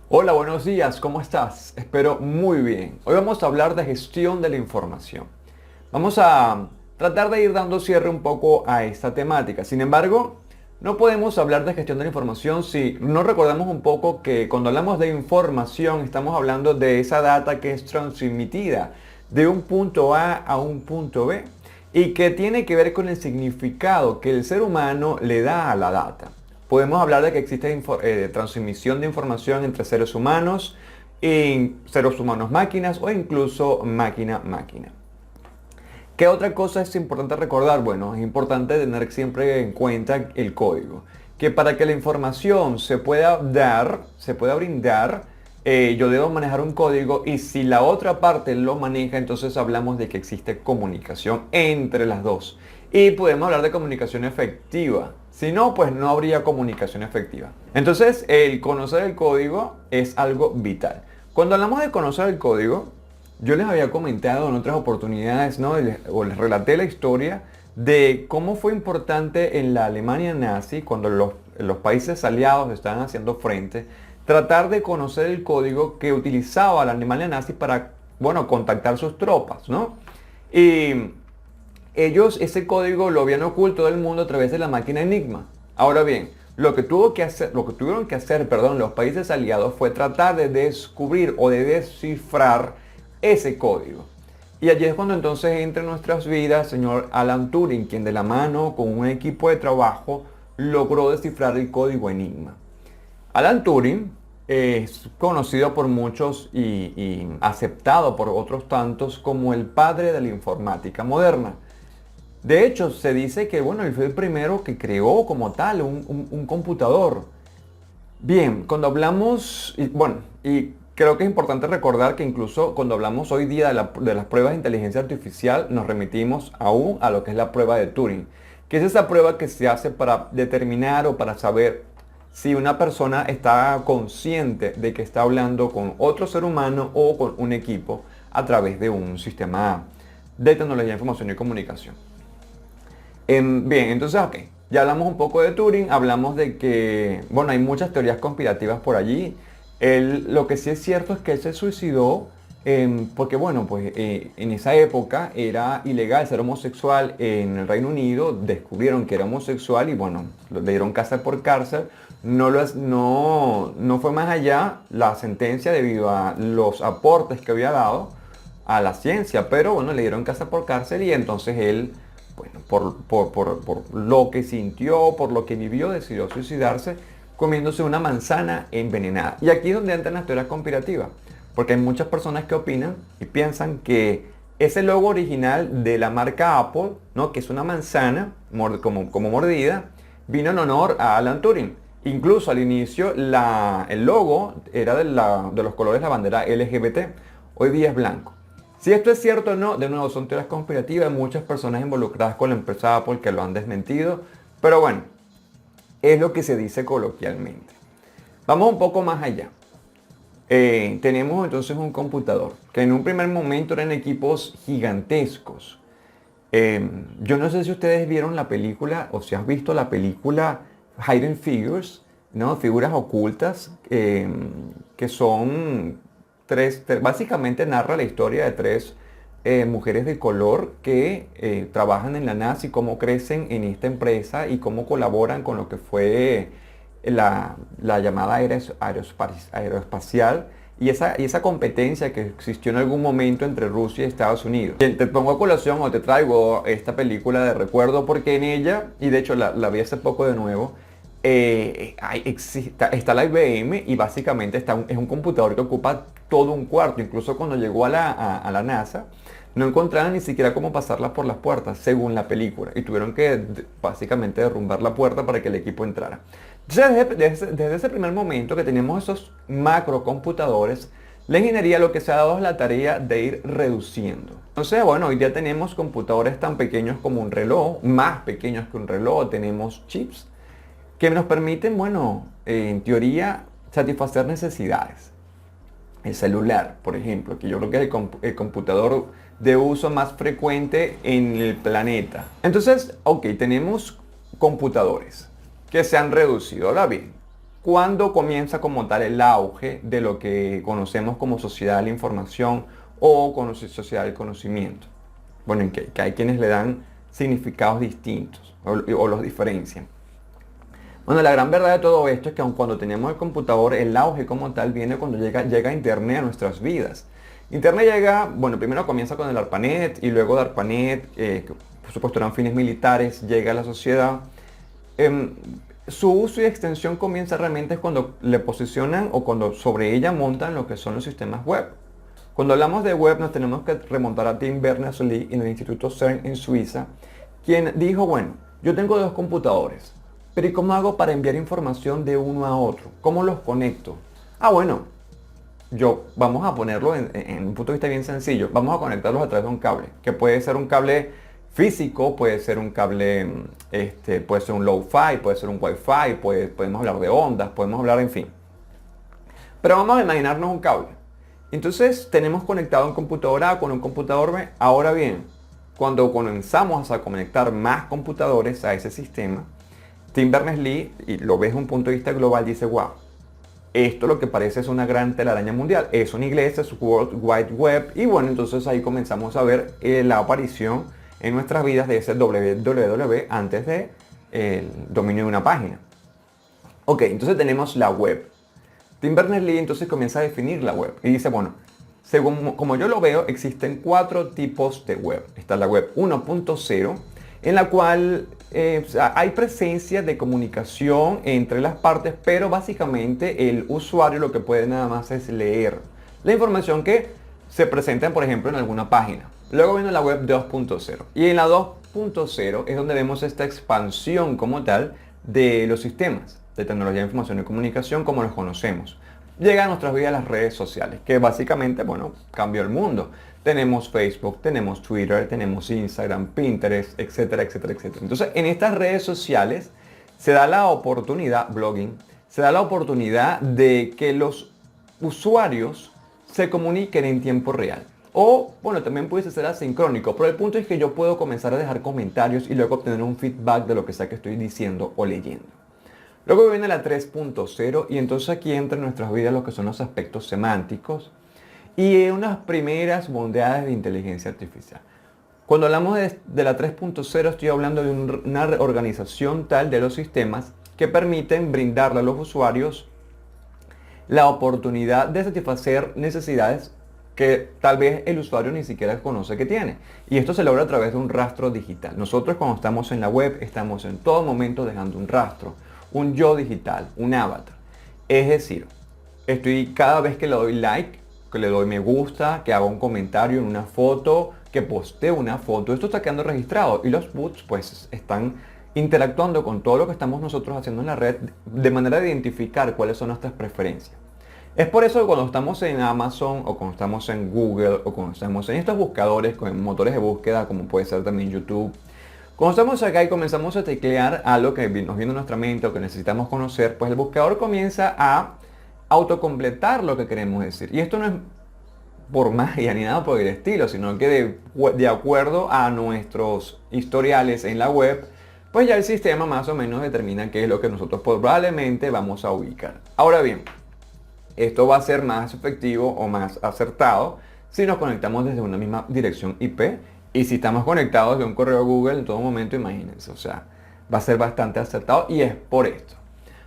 Hola, buenos días, ¿cómo estás? Espero muy bien. Hoy vamos a hablar de gestión de la información. Vamos a tratar de ir dando cierre un poco a esta temática. Sin embargo, no podemos hablar de gestión de la información si no recordamos un poco que cuando hablamos de información estamos hablando de esa data que es transmitida de un punto A un punto B y que tiene que ver con el significado que el ser humano le da a la data. Podemos hablar de que existe transmisión de información entre seres humanos y seres humanos máquinas o incluso máquina-máquina. ¿Qué otra cosa es importante recordar? Bueno, es importante tener siempre en cuenta el código. Que para que la información se pueda dar, se pueda brindar, yo debo manejar un código y si la otra parte lo maneja, entonces hablamos de que existe comunicación entre las dos. Y podemos hablar de comunicación efectiva. Si no, pues no habría comunicación efectiva. Entonces, el conocer el código es algo vital. Cuando hablamos de conocer el código, yo les había comentado en otras oportunidades, ¿no? O les relaté la historia de cómo fue importante en la Alemania nazi, cuando los países aliados estaban haciendo frente, tratar de conocer el código que utilizaba la Alemania nazi para, bueno, contactar sus tropas, ¿no? Y ellos ese código lo habían oculto del mundo a través de la máquina Enigma. Ahora bien, lo que tuvieron que hacer, perdón, los países aliados fue tratar de descubrir o de descifrar ese código. Y allí es cuando entonces entra en nuestras vidas el señor Alan Turing, quien de la mano con un equipo de trabajo logró descifrar el código Enigma. Alan Turing es conocido por muchos y aceptado por otros tantos como el padre de la informática moderna. De hecho, se dice que bueno, él fue el primero que creó como tal un computador. Bien, cuando hablamos, y creo que es importante recordar que incluso cuando hablamos hoy día de las pruebas de inteligencia artificial, nos remitimos aún a lo que es la prueba de Turing, que es esa prueba que se hace para determinar o para saber si una persona está consciente de que está hablando con otro ser humano o con un equipo a través de un sistema de tecnología de información y comunicación. Bien, entonces, ok, ya hablamos un poco de Turing, hablamos de que, bueno, hay muchas teorías conspirativas por allí. Lo que sí es cierto es que él se suicidó porque, bueno, pues en esa época era ilegal ser homosexual en el Reino Unido, descubrieron que era homosexual y, bueno, le dieron cárcel por cárcel. No fue más allá la sentencia debido a los aportes que había dado a la ciencia, pero, bueno, le dieron cárcel por cárcel y entonces él bueno, por lo que sintió, por lo que vivió, decidió suicidarse comiéndose una manzana envenenada. Y aquí es donde entran las teorías conspirativas, porque hay muchas personas que opinan y piensan que ese logo original de la marca Apple, ¿no? Que es una manzana como mordida, vino en honor a Alan Turing. Incluso al inicio el logo era de los colores de la bandera LGBT. Hoy día es blanco. Si esto es cierto o no, de nuevo son teorías conspirativas, muchas personas involucradas con la empresa Apple que lo han desmentido, pero bueno, es lo que se dice coloquialmente. Vamos un poco más allá. Tenemos entonces un computador que en un primer momento eran equipos gigantescos. Yo no sé si ustedes vieron la película o si has visto la película Hidden Figures, ¿no? Figuras ocultas, que son básicamente narra la historia de tres mujeres de color que trabajan en la NASA y cómo crecen en esta empresa y cómo colaboran con lo que fue la llamada era aeroespacial y esa competencia que existió en algún momento entre Rusia y Estados Unidos. Te pongo a colación o te traigo esta película de recuerdo porque en ella, y de hecho la vi hace poco de nuevo, está la IBM y básicamente es un computador que ocupa todo un cuarto. Incluso cuando llegó a la NASA, no encontraban ni siquiera cómo pasarla por las puertas, según la película. Y tuvieron que básicamente derrumbar la puerta para que el equipo entrara. Entonces, desde ese primer momento que tenemos esos macrocomputadores, la ingeniería lo que se ha dado es la tarea de ir reduciendo. Entonces, bueno, hoy día tenemos computadores tan pequeños como un reloj, más pequeños que un reloj, tenemos chips que nos permiten, bueno, en teoría, satisfacer necesidades. El celular, por ejemplo, que yo creo que es el computador de uso más frecuente en el planeta. Entonces, ok, tenemos computadores que se han reducido. Ahora bien, cuando comienza como tal el auge de lo que conocemos como sociedad de la información o sociedad del conocimiento. Bueno, en que hay quienes le dan significados distintos o los diferencian. Bueno, la gran verdad de todo esto es que aun cuando tenemos el computador, el auge como tal viene cuando llega Internet a nuestras vidas. Internet llega, bueno, primero comienza con el ARPANET y luego de ARPANET, que por supuesto eran fines militares, llega a la sociedad. Su uso y extensión comienza realmente cuando le posicionan o cuando sobre ella montan lo que son los sistemas web. Cuando hablamos de web nos tenemos que remontar a Tim Berners-Lee en el Instituto CERN en Suiza, quien dijo, bueno, yo tengo dos computadores, pero ¿y cómo hago para enviar información de uno a otro? ¿Cómo los conecto? Ah, bueno, vamos a ponerlo en un punto de vista bien sencillo. Vamos a conectarlos a través de un cable, que puede ser un cable físico, puede ser un cable, puede ser un low-fi, puede ser un Wi-Fi, podemos hablar de ondas, podemos hablar, en fin. Pero vamos a imaginarnos un cable. Entonces tenemos conectado un computador A con un computador B. Ahora bien, cuando comenzamos a conectar más computadores a ese sistema, Tim Berners-Lee, y lo ves desde un punto de vista global, dice, wow, esto lo que parece es una gran telaraña mundial. Eso en inglés es World Wide Web. Y bueno, entonces ahí comenzamos a ver la aparición en nuestras vidas de ese www antes de el dominio de una página. Ok, entonces tenemos la web. Tim Berners-Lee entonces comienza a definir la web y dice, bueno, según como yo lo veo, existen 4 tipos de web. Está la web 1.0, en la cual hay presencia de comunicación entre las partes, pero básicamente el usuario lo que puede nada más es leer la información que se presenta, por ejemplo, en alguna página. Luego viene la web 2.0 y en la 2.0 es donde vemos esta expansión como tal de los sistemas de tecnología de información y comunicación como los conocemos. Llega a nuestras vidas las redes sociales, que básicamente, bueno, cambió el mundo. Tenemos Facebook, tenemos Twitter, tenemos Instagram, Pinterest, etcétera, etcétera, etcétera. Entonces, en estas redes sociales se da la oportunidad, blogging, se da la oportunidad de que los usuarios se comuniquen en tiempo real. O, bueno, también puede ser asincrónico, pero el punto es que yo puedo comenzar a dejar comentarios y luego obtener un feedback de lo que sea que estoy diciendo o leyendo. Luego viene la 3.0 y entonces aquí entra en nuestras vidas lo que son los aspectos semánticos y unas primeras bondades de inteligencia artificial. Cuando hablamos de la 3.0 estoy hablando de una organización tal de los sistemas que permiten brindarle a los usuarios la oportunidad de satisfacer necesidades que tal vez el usuario ni siquiera conoce que tiene. Y esto se logra a través de un rastro digital. Nosotros cuando estamos en la web estamos en todo momento dejando un rastro, un yo digital, un avatar. Es decir, estoy cada vez que le doy like, que le doy me gusta, que hago un comentario en una foto, que posteo una foto, esto está quedando registrado y los bots pues están interactuando con todo lo que estamos nosotros haciendo en la red de manera de identificar cuáles son nuestras preferencias. Es por eso que cuando estamos en Amazon o cuando estamos en Google o cuando estamos en estos buscadores con motores de búsqueda como puede ser también YouTube, cuando estamos acá y comenzamos a teclear algo que nos viene a nuestra mente o que necesitamos conocer, pues el buscador comienza a autocompletar lo que queremos decir. Y esto no es por magia ni nada por el estilo, sino que de acuerdo a nuestros historiales en la web, pues ya el sistema más o menos determina qué es lo que nosotros probablemente vamos a ubicar. Ahora bien, esto va a ser más efectivo o más acertado si nos conectamos desde una misma dirección IP. Y si estamos conectados de un correo Google en todo momento, imagínense, o sea, va a ser bastante acertado y es por esto.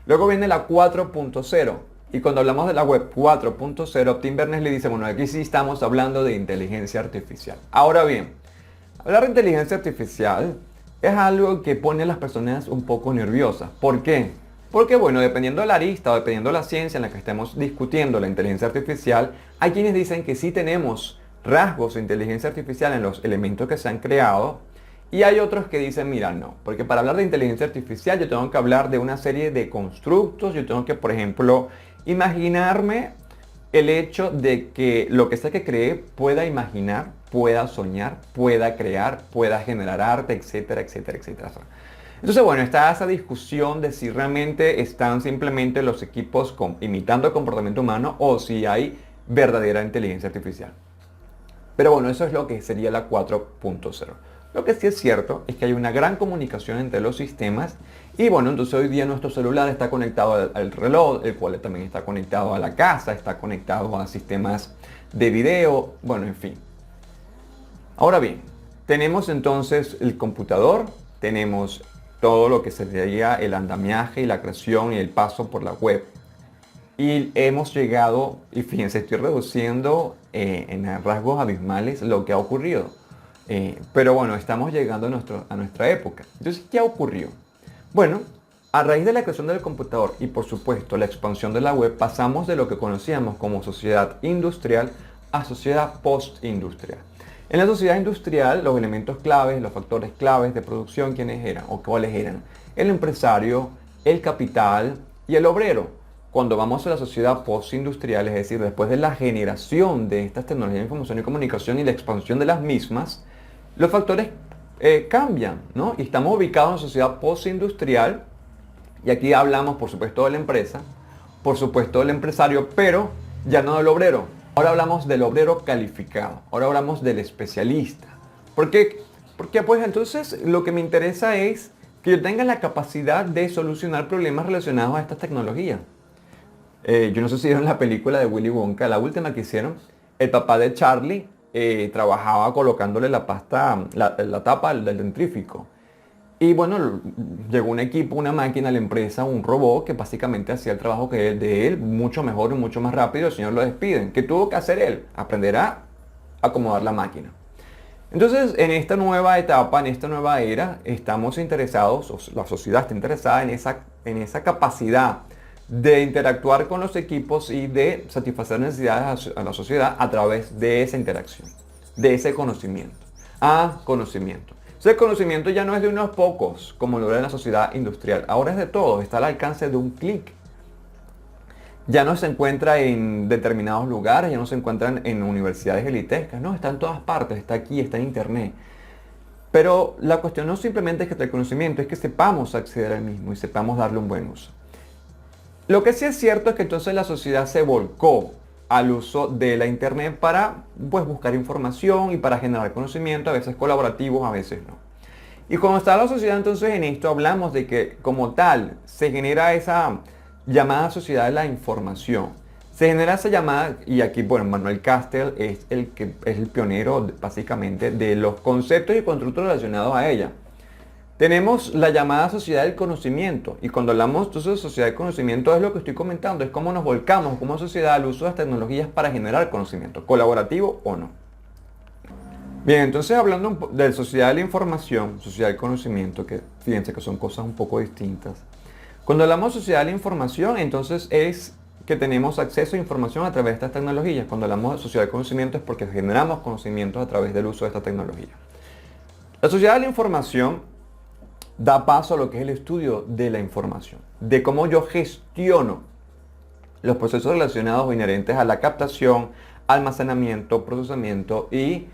Luego viene la 4.0 y cuando hablamos de la web 4.0, Tim Berners-Lee dice, bueno, aquí sí estamos hablando de inteligencia artificial. Ahora bien, hablar de inteligencia artificial es algo que pone a las personas un poco nerviosas. ¿Por qué? Porque bueno, dependiendo de la arista o dependiendo de la ciencia en la que estemos discutiendo la inteligencia artificial, hay quienes dicen que sí tenemos rasgos de inteligencia artificial en los elementos que se han creado y hay otros que dicen, mira, no, porque para hablar de inteligencia artificial yo tengo que hablar de una serie de constructos, yo tengo que, por ejemplo, imaginarme el hecho de que lo que sea que cree pueda imaginar, pueda soñar, pueda crear, pueda generar arte, etcétera, etcétera, etcétera. Entonces, bueno, está esa discusión de si realmente están simplemente los equipos imitando el comportamiento humano o si hay verdadera inteligencia artificial. Pero bueno, eso es lo que sería la 4.0. Lo que sí es cierto es que hay una gran comunicación entre los sistemas Y bueno, entonces hoy día nuestro celular está conectado al reloj, el cual también está conectado a la casa, está conectado a sistemas de video, bueno, en fin. Ahora bien, tenemos entonces el computador, tenemos todo lo que sería el andamiaje y la creación y el paso por la web. Y hemos llegado, y fíjense, estoy reduciendo en rasgos abismales lo que ha ocurrido. Pero bueno, estamos llegando a nuestra época. Entonces, ¿qué ocurrió? Bueno, a raíz de la creación del computador y por supuesto la expansión de la web, pasamos de lo que conocíamos como sociedad industrial a sociedad postindustrial. En la sociedad industrial, los elementos claves, los factores claves de producción, ¿quiénes eran o cuáles eran? El empresario, el capital y el obrero. Cuando vamos a la sociedad postindustrial, es decir, después de la generación de estas tecnologías de información y comunicación y la expansión de las mismas, los factores cambian, ¿no? Y estamos ubicados en una sociedad postindustrial, y aquí hablamos, por supuesto, de la empresa, por supuesto, del empresario, pero ya no del obrero. Ahora hablamos del obrero calificado, ahora hablamos del especialista. ¿Por qué? Porque pues entonces lo que me interesa es que yo tenga la capacidad de solucionar problemas relacionados a estas tecnologías. Yo no sé si vieron la película de Willy Wonka, la última que hicieron. El papá de Charlie trabajaba colocándole la pasta, la tapa del dentrífico. Y bueno, llegó un equipo, una máquina a la empresa, un robot que básicamente hacía el trabajo de él mucho mejor y mucho más rápido. El señor lo despiden. ¿Qué tuvo que hacer él? Aprender a acomodar la máquina. Entonces, en esta nueva etapa, en esta nueva era, estamos interesados, la sociedad está interesada en esa capacidad de interactuar con los equipos y de satisfacer necesidades a la sociedad a través de esa interacción, de ese conocimiento. Conocimiento. Ese conocimiento ya no es de unos pocos, como lo era en la sociedad industrial. Ahora es de todos, está al alcance de un clic. Ya no se encuentra en determinados lugares, ya no se encuentran en universidades elitescas, no, está en todas partes, está aquí, está en internet. Pero la cuestión no simplemente es que el conocimiento, es que sepamos acceder al mismo y sepamos darle un buen uso. Lo que sí es cierto es que entonces la sociedad se volcó al uso de la internet para pues, buscar información y para generar conocimiento, a veces colaborativos, a veces no. Y cuando está la sociedad entonces en esto hablamos de que como tal se genera esa llamada sociedad de la información. Se genera esa llamada, y aquí bueno, Manuel Castells es el pionero básicamente de los conceptos y constructos relacionados a ella. Tenemos la llamada sociedad del conocimiento, y cuando hablamos entonces de sociedad del conocimiento es lo que estoy comentando, es cómo nos volcamos como sociedad al uso de las tecnologías para generar conocimiento, colaborativo o no. Bien, entonces hablando de sociedad de la información, sociedad del conocimiento, que fíjense que son cosas un poco distintas. Cuando hablamos de sociedad de la información, entonces es que tenemos acceso a información a través de estas tecnologías. Cuando hablamos de sociedad del conocimiento es porque generamos conocimientos a través del uso de esta tecnología. La sociedad de la información da paso a lo que es el estudio de la información, de cómo yo gestiono los procesos relacionados o inherentes a la captación, almacenamiento, procesamiento y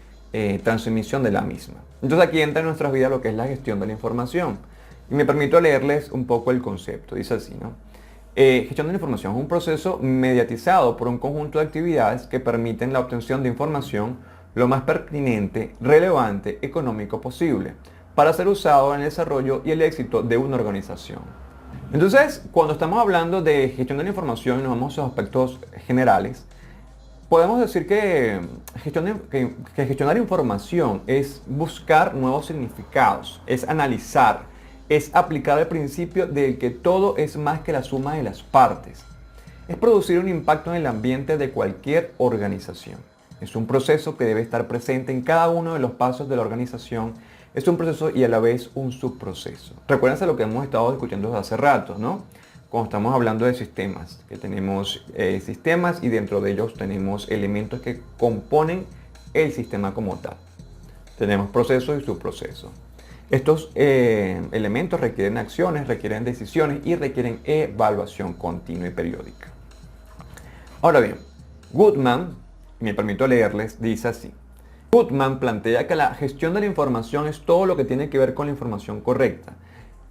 transmisión de la misma. Entonces aquí entra en nuestras vidas lo que es la gestión de la información. Y me permito leerles un poco el concepto. Dice así, ¿no? Gestión de la información es un proceso mediatizado por un conjunto de actividades que permiten la obtención de información lo más pertinente, relevante, económico posible, para ser usado en el desarrollo y el éxito de una organización. Entonces, cuando estamos hablando de gestión de la información y nos vamos a los aspectos generales, podemos decir que gestionar información es buscar nuevos significados, es analizar, es aplicar el principio de que todo es más que la suma de las partes. Es producir un impacto en el ambiente de cualquier organización. Es un proceso que debe estar presente en cada uno de los pasos de la organización. Es un proceso y a la vez un subproceso. Recuérdense lo que hemos estado discutiendo desde hace rato, ¿no? Cuando estamos hablando de sistemas, que tenemos sistemas y dentro de ellos tenemos elementos que componen el sistema como tal. Tenemos procesos y subprocesos. Estos elementos requieren acciones, requieren decisiones y requieren evaluación continua y periódica. Ahora bien, Goodman, me permito leerles, dice así. Goodman plantea que la gestión de la información es todo lo que tiene que ver con la información correcta,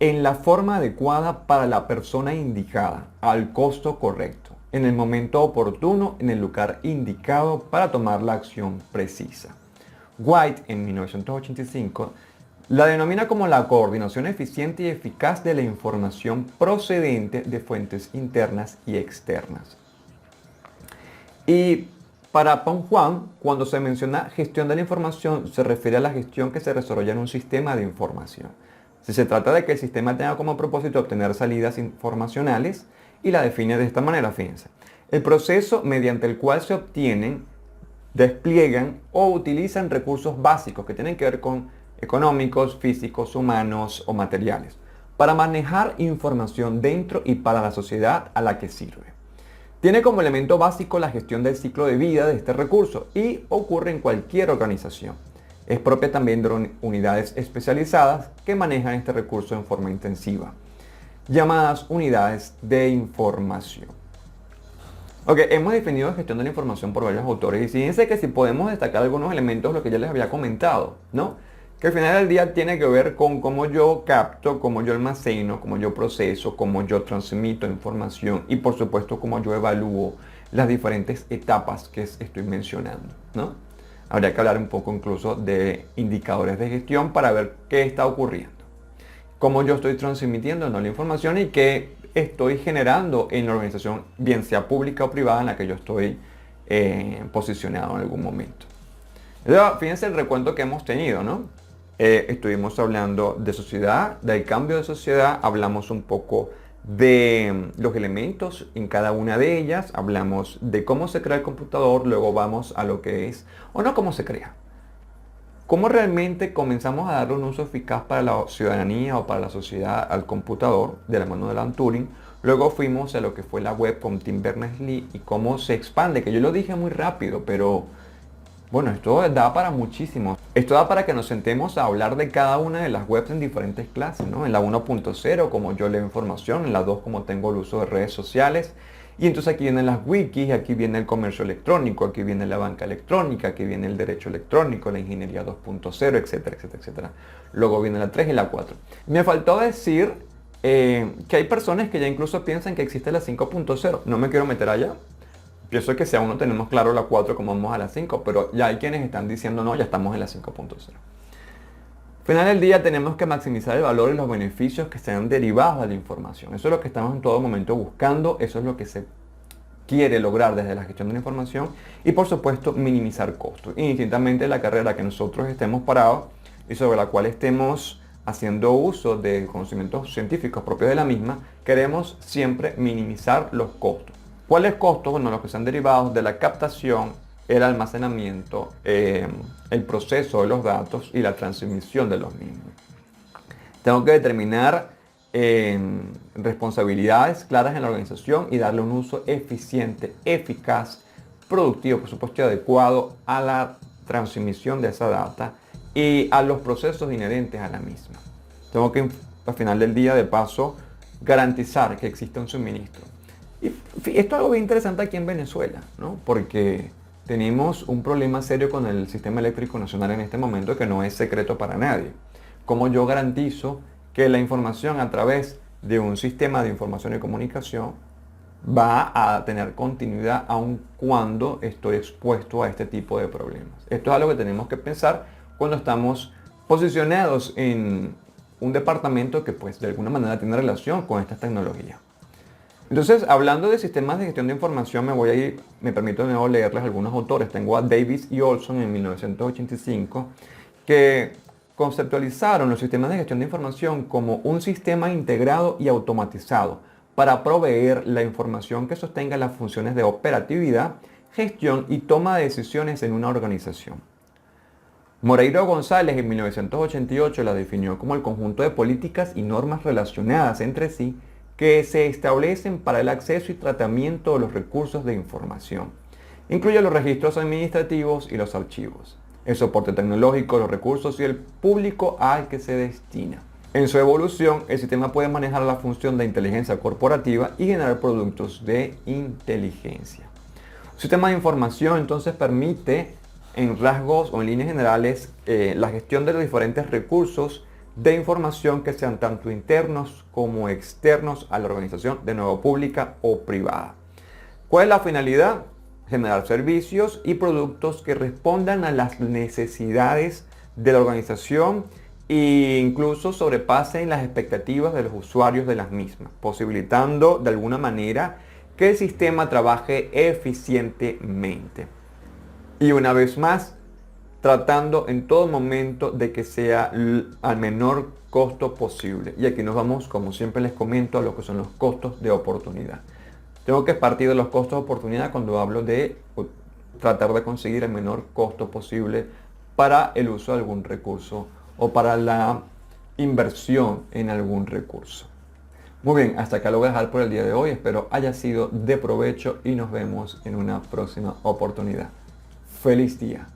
en la forma adecuada para la persona indicada, al costo correcto, en el momento oportuno, en el lugar indicado para tomar la acción precisa. White, en 1985, La denomina como la coordinación eficiente y eficaz de la información procedente de fuentes internas y externas. Y para Pon Juan, cuando se menciona gestión de la información, se refiere a la gestión que se desarrolla en un sistema de información. Si se trata de que el sistema tenga como propósito obtener salidas informacionales y la define de esta manera, fíjense. El proceso mediante el cual se obtienen, despliegan o utilizan recursos básicos que tienen que ver con económicos, físicos, humanos o materiales, para manejar información dentro y para la sociedad a la que sirve. Tiene como elemento básico la gestión del ciclo de vida de este recurso y ocurre en cualquier organización. Es propia también de unidades especializadas que manejan este recurso en forma intensiva, llamadas unidades de información. Ok, hemos definido gestión de la información por varios autores y fíjense que si podemos destacar algunos elementos de lo que ya les había comentado, ¿no? Que al final del día tiene que ver con cómo yo capto, cómo yo almaceno, cómo yo proceso, cómo yo transmito información y por supuesto cómo yo evalúo las diferentes etapas que estoy mencionando, ¿no? Habría que hablar un poco incluso de indicadores de gestión para ver qué está ocurriendo, cómo yo estoy transmitiendo, ¿no?, la información y qué estoy generando en la organización, bien sea pública o privada, en la que yo estoy posicionado en algún momento. Entonces, fíjense el recuento que hemos tenido, ¿no? Estuvimos hablando de sociedad, del cambio de sociedad, hablamos un poco de los elementos en cada una de ellas, hablamos de cómo se crea el computador, luego vamos a lo que es, o no cómo se crea, cómo realmente comenzamos a darle un uso eficaz para la ciudadanía o para la sociedad al computador de la mano de Alan Turing. Luego fuimos a lo que fue la web con Tim Berners-Lee y cómo se expande, que yo lo dije muy rápido, pero bueno, esto da para muchísimo. Esto da para que nos sentemos a hablar de cada una de las webs en diferentes clases, ¿no? En la 1.0, como yo leo información, en la 2, como tengo el uso de redes sociales. Y entonces aquí vienen las wikis, aquí viene el comercio electrónico, aquí viene la banca electrónica, aquí viene el derecho electrónico, la ingeniería 2.0, etcétera, etcétera, etcétera. Luego viene la 3 y la 4. Me faltó decir que hay personas que ya incluso piensan que existe la 5.0. No me quiero meter allá. Pienso que si aún no tenemos claro la 4 como vamos a la 5, pero ya hay quienes están diciendo no, ya estamos en la 5.0. Al final del día tenemos que maximizar el valor y los beneficios que sean derivados de la información. Eso es lo que estamos en todo momento buscando, eso es lo que se quiere lograr desde la gestión de la información y por supuesto minimizar costos. Indistintamente de la carrera que nosotros estemos parados y sobre la cual estemos haciendo uso de conocimientos científicos propios de la misma, queremos siempre minimizar los costos. ¿Cuáles costos? Bueno, los que sean derivados de la captación, el almacenamiento, el proceso de los datos y la transmisión de los mismos. Tengo que determinar responsabilidades claras en la organización y darle un uso eficiente, eficaz, productivo, por supuesto, y adecuado a la transmisión de esa data y a los procesos inherentes a la misma. Tengo que, al final del día, de paso, garantizar que exista un suministro. Y esto es algo bien interesante aquí en Venezuela, ¿no? Porque tenemos un problema serio con el sistema eléctrico nacional en este momento que no es secreto para nadie. ¿Cómo yo garantizo que la información a través de un sistema de información y comunicación va a tener continuidad aun cuando estoy expuesto a este tipo de problemas? Esto es algo que tenemos que pensar cuando estamos posicionados en un departamento que pues de alguna manera tiene relación con estas tecnologías. Entonces, hablando de sistemas de gestión de información, me permito de nuevo leerles algunos autores. Tengo a Davis y Olson en 1985, que conceptualizaron los sistemas de gestión de información como un sistema integrado y automatizado para proveer la información que sostenga las funciones de operatividad, gestión y toma de decisiones en una organización. Moreiro González en 1988 la definió como el conjunto de políticas y normas relacionadas entre sí que se establecen para el acceso y tratamiento de los recursos de información. Incluye los registros administrativos y los archivos, el soporte tecnológico, los recursos y el público al que se destina. En su evolución, el sistema puede manejar la función de inteligencia corporativa y generar productos de inteligencia. Un sistema de información entonces permite, en rasgos o en líneas generales, la gestión de los diferentes recursos de información que sean tanto internos como externos a la organización, de nuevo pública o privada. ¿Cuál es la finalidad? Generar servicios y productos que respondan a las necesidades de la organización e incluso sobrepasen las expectativas de los usuarios de las mismas, posibilitando de alguna manera que el sistema trabaje eficientemente. Y una vez más, tratando en todo momento de que sea al menor costo posible. Y aquí nos vamos, como siempre les comento, a lo que son los costos de oportunidad. Tengo que partir de los costos de oportunidad cuando hablo de tratar de conseguir el menor costo posible para el uso de algún recurso o para la inversión en algún recurso. Muy bien, hasta acá lo voy a dejar por el día de hoy. Espero haya sido de provecho y nos vemos en una próxima oportunidad. Feliz día.